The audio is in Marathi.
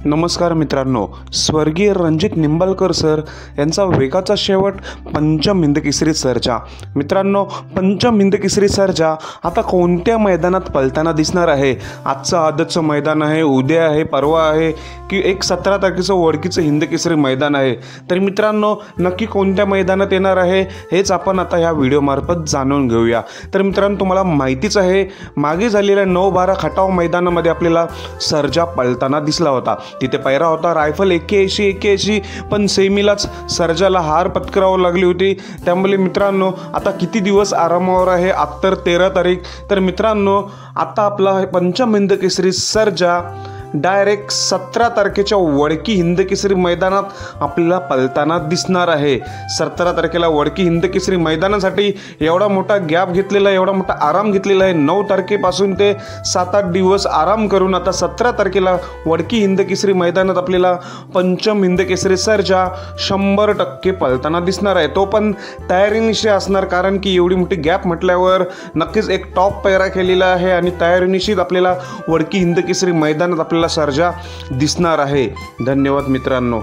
नमस्कार मित्रांनो, स्वर्गीय रणजित निंबाळकर सर यांचा वेगाचा शेवट पंचम हिंद केसरी सर्जा। मित्रांनो, पंचम हिंद केसरी सर्जा आता कोणत्या मैदानात पळताना दिसणार आहे? आजचं आदतचं मैदान आहे, उद्या आहे, परवा आहे की 17 तारखेचं वडकीचं हिंद केसरी मैदान आहे? तर मित्रांनो, नक्की कोणत्या मैदानात येणार आहे हेच आपण आता ह्या व्हिडिओमार्फत जाणून घेऊया। तर मित्रांनो, तुम्हाला माहितीच आहे, मागे झालेल्या 9-12 खटाव मैदानामध्ये आपल्याला सर्जा पळताना दिसला होता। तिथे पैरा होता रायफल 81, पण सेमीलाच सर्जाला हार पत्करावी लागली होती। त्यामुळे मित्रांनो, आता किती दिवस आरामावर आहे? आता 13 तारीख। तर मित्रांनो, आता आपला पंचम हिंद केसरी सर्जा डायरेक्ट 17 तारखेच्या वडकी हिंद केसरी मैदानात आपल्याला पळताना दिसणार आहे। 17 तारखेला वडकी हिंद केसरी मैदानासाठी एवढा मोठा गॅप घेतलेला आहे, एवढा मोठा आराम घेतलेला आहे। 9 तारखेपासून ते 7-8 दिवस आराम करून आता 17 तारखेला वडकी हिंद केसरी मैदानात आपल्याला पंचम हिंद केसरी सर्जा 100% पळताना दिसणार आहे। तो पण तयारीनिशी असणार, कारण की एवढी मोठी गॅप म्हटल्यावर नक्कीच एक टॉप पैरा केलेला आहे आणि तयारीनिशीच आपल्याला वडकी हिंद केसरी मैदानात आपल्याला सर्जा दिसणार आहे। धन्यवाद मित्रांनो।